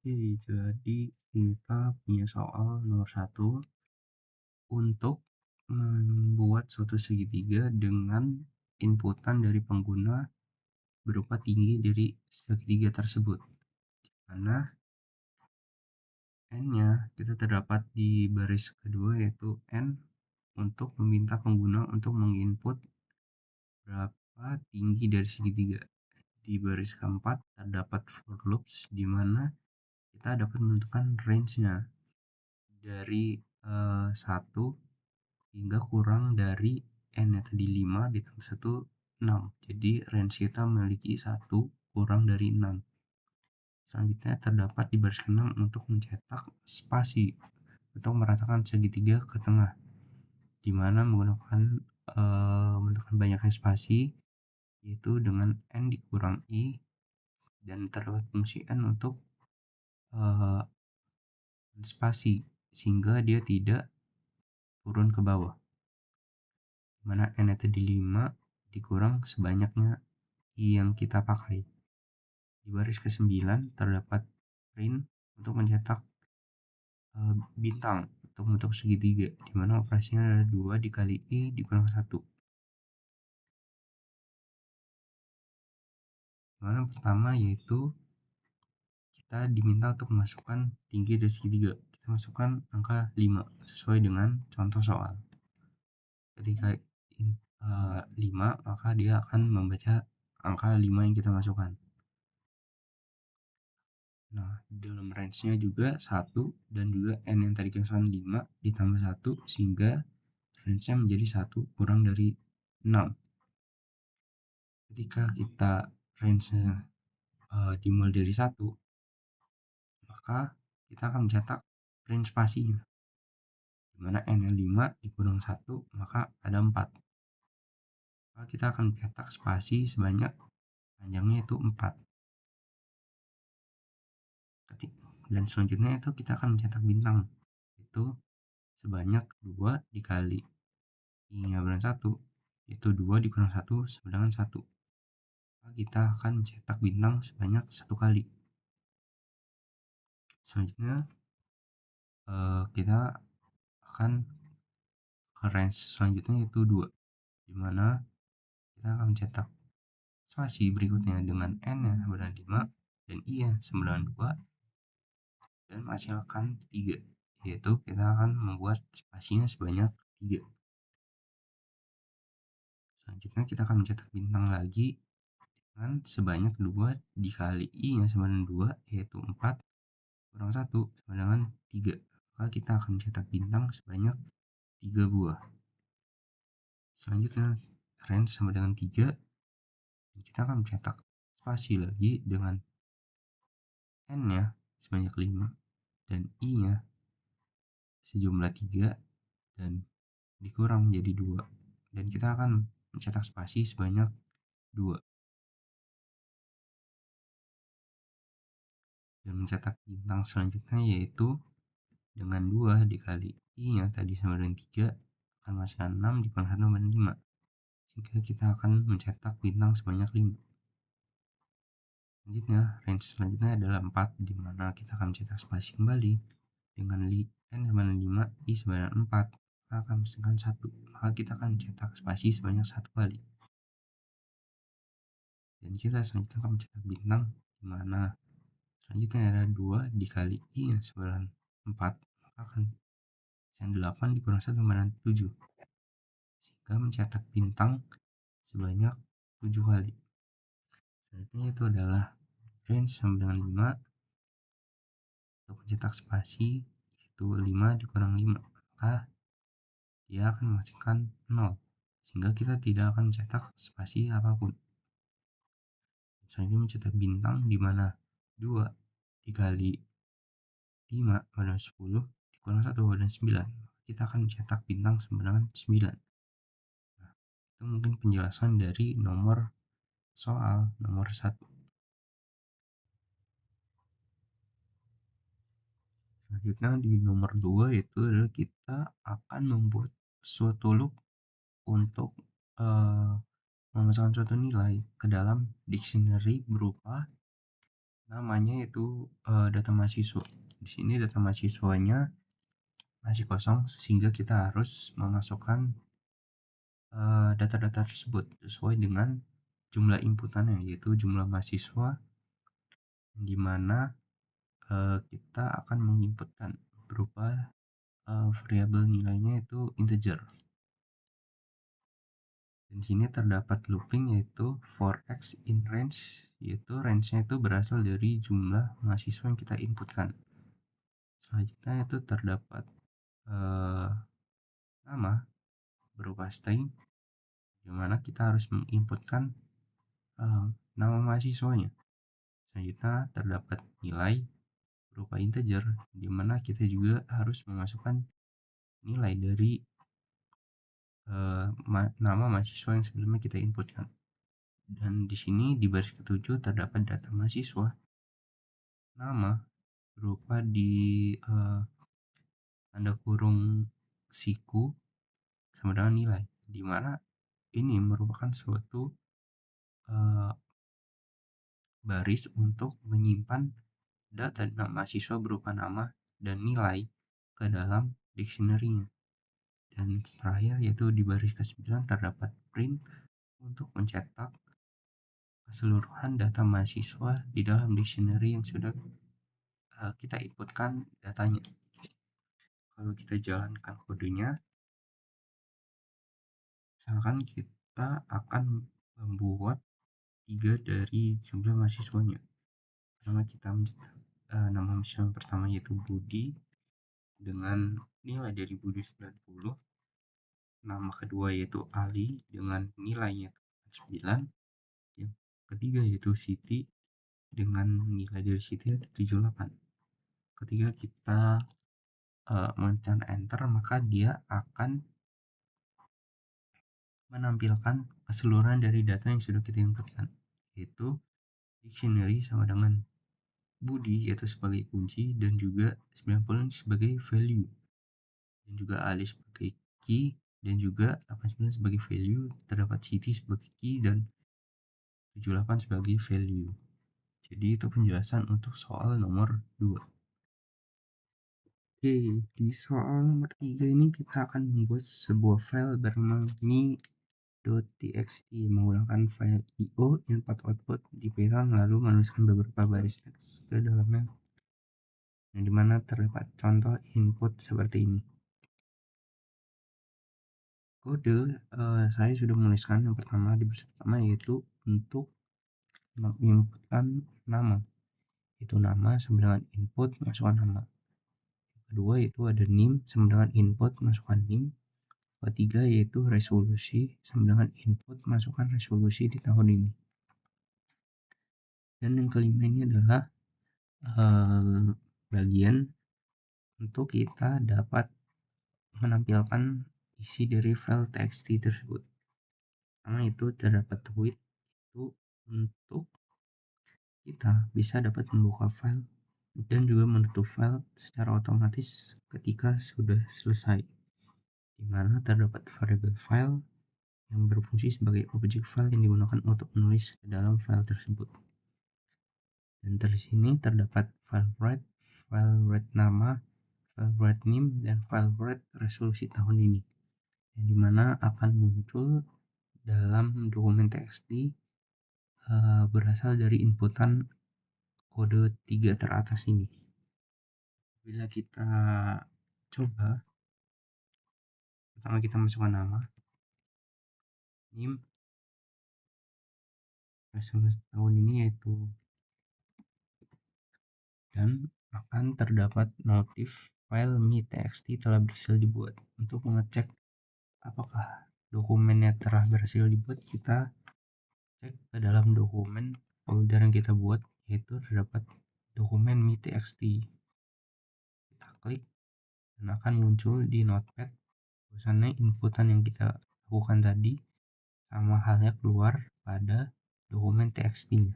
Oke, jadi kita punya soal nomor satu untuk membuat suatu segitiga dengan inputan dari pengguna berupa tinggi dari segitiga tersebut. Karena N-nya kita terdapat di baris kedua yaitu N untuk meminta pengguna untuk menginput berapa tinggi dari segitiga. Di baris keempat terdapat for loops di mana kita dapat menentukan range-nya dari 1 hingga kurang dari N-nya tadi 5 ditambah 1, 6. Jadi range kita memiliki 1 kurang dari 6. Selanjutnya terdapat di baris ke-6 untuk mencetak spasi untuk meratakan segitiga ke tengah, di mana menggunakan banyaknya spasi yaitu dengan N dikurang I, dan terdapat fungsi N untuk spasi sehingga dia tidak turun ke bawah, mana N tadi 5 dikurang sebanyaknya I yang kita pakai. Di baris ke-9 terdapat print untuk mencetak bintang untuk bentuk segitiga, di mana operasinya adalah 2 dikali I dikurang 1. Yang pertama yaitu kita diminta untuk memasukkan tinggi dari segitiga. Kita masukkan angka 5 sesuai dengan contoh soal. Ketika 5, maka dia akan membaca angka 5 yang kita masukkan. Nah, dalam range-nya juga 1 dan juga N yang tadi kita masukkan 5 ditambah 1 sehingga range-nya menjadi 1 kurang dari 6. Ketika kita range-nya dimulai dari 1, maka kita akan mencetak range spasinya, dimana N-nya 5 dikurang 1, maka ada 4. Maka kita akan mencetak spasi sebanyak panjangnya itu 4. Dan selanjutnya itu kita akan mencetak bintang, itu sebanyak 2 dikali I-nya berarti 1, itu 2 dikurang 1 sama dengan 1. Maka kita akan mencetak bintang sebanyak 1 kali. Selanjutnya kita akan ke range selanjutnya yaitu 2, dimana kita akan mencetak spasi berikutnya dengan N nya sama dengan 5 dan I nya sama dengan 2 dan menghasilkan 3, yaitu kita akan membuat spasinya sebanyak 3. Selanjutnya kita akan mencetak bintang lagi dengan sebanyak 2 dikali I nya sama dengan 2, yaitu 4 kurang 1 sama dengan 3. Maka kita akan mencetak bintang sebanyak 3 buah. Selanjutnya range sama dengan 3, dan kita akan mencetak spasi lagi dengan N nya sebanyak 5 dan I nya sejumlah 3 dan dikurang menjadi 2, dan kita akan mencetak spasi sebanyak 2 dan mencetak bintang selanjutnya yaitu dengan 2 dikali I nya tadi sama dengan 3 akan menghasilkan 6 dikurang 1 sama dengan 5, sehingga kita akan mencetak bintang sebanyak 5. Selanjutnya range selanjutnya adalah 4, dimana kita akan mencetak spasi kembali dengan N sama dengan 5, I sama dengan 4, maka akan menghasilkan 1, maka kita akan mencetak spasi sebanyak 1 kali. Dan kita selanjutnya akan mencetak bintang, dimana selanjutnya adalah 2 dikali I yang sama dengan 4, maka akan menghasilkan 8 dikurang 1 sama dengan 7, sehingga mencetak bintang sebanyak 7 kali. Selanjutnya itu adalah range sama dengan 5 untuk mencetak spasi, yaitu 5 dikurang 5, maka dia akan menghasilkan 0, sehingga kita tidak akan mencetak spasi apapun. Selanjutnya mencetak bintang, di mana 2 dikali 5 pada 10 dikurang 1 pada 9, kita akan mencetak bintang sama dengan 9. Nah, itu mungkin penjelasan dari nomor soal nomor 1. Selanjutnya di nomor 2 itu adalah kita akan membuat suatu loop untuk memasukkan suatu nilai ke dalam dictionary berupa namanya itu data mahasiswa. Di sini data mahasiswanya masih kosong sehingga kita harus memasukkan data-data tersebut sesuai dengan jumlah inputannya, yaitu jumlah mahasiswa, di mana kita akan menginputkan berupa variabel nilainya itu integer. Dan sini terdapat looping yaitu for x in range, yaitu range-nya itu berasal dari jumlah mahasiswa yang kita inputkan. Selanjutnya itu terdapat nama berupa string, di mana kita harus menginputkan nama mahasiswanya. Selanjutnya terdapat nilai berupa integer, di mana kita juga harus memasukkan nilai dari nama mahasiswa yang sebelumnya kita inputkan. Dan di sini di baris ketujuh terdapat data mahasiswa, nama berupa di tanda kurung siku sama dengan nilai, di mana ini merupakan suatu baris untuk menyimpan data mahasiswa berupa nama dan nilai ke dalam dictionary-nya. Dan terakhir yaitu di baris ke-9 terdapat print untuk mencetak keseluruhan data mahasiswa di dalam dictionary yang sudah kita inputkan datanya. Kalau kita jalankan kodenya, misalkan kita akan membuat 3 dari jumlah mahasiswanya. Pertama kita mencetak nama mahasiswa yang pertama yaitu Budi dengan nilai dari Budi 90. Nama kedua yaitu Ali dengan nilainya 9. Yang ketiga yaitu Siti dengan nilai dari Siti 78. Ketika kita menekan enter, maka dia akan menampilkan keseluruhan dari data yang sudah kita inputkan, yaitu dictionary sama dengan Budi yaitu sebagai kunci dan juga 90 sebagai value, dan juga Ali sebagai key, dan juga 89 sebagai value, terdapat Siti sebagai key dan 78 sebagai value. Jadi itu penjelasan untuk soal nomor 2. Oke, di soal nomor 3 ini kita akan membuat sebuah file bernama mi.txt menggunakan file io input output dipegang lalu menuliskan beberapa baris teks ke dalamnya, yang dimana terdapat contoh input seperti ini. Kode saya sudah menuliskan yang pertama di baris pertama yaitu untuk menginputkan nama, itu nama sama dengan input masukkan nama. Kedua yaitu ada nim sama dengan input masukkan nim. Ketiga yaitu resolusi sama dengan input masukkan resolusi di tahun ini. Dan yang kelima ini adalah bagian untuk kita dapat menampilkan isi dari file txt tersebut. Pertama itu terdapat with, itu untuk kita bisa dapat membuka file dan juga menutup file secara otomatis ketika sudah selesai, di mana terdapat variable file yang berfungsi sebagai objek file yang digunakan untuk menulis ke dalam file tersebut. Dan di sini terdapat file write nama, file write name, dan file write resolusi tahun ini, yang dimana akan muncul dalam dokumen txt berasal dari inputan kode 3 teratas ini. Bila kita coba, pertama kita masukkan nama, name, resolusi tahun ini yaitu, dan akan terdapat notif file mi.txt telah berhasil dibuat. Untuk mengecek apakah dokumennya telah berhasil dibuat, kita cek ke dalam dokumen folder yang kita buat, yaitu terdapat dokumen mi.txt. Kita klik dan akan muncul di notepad tulisannya inputan yang kita lakukan tadi sama halnya keluar pada dokumen txt-nya.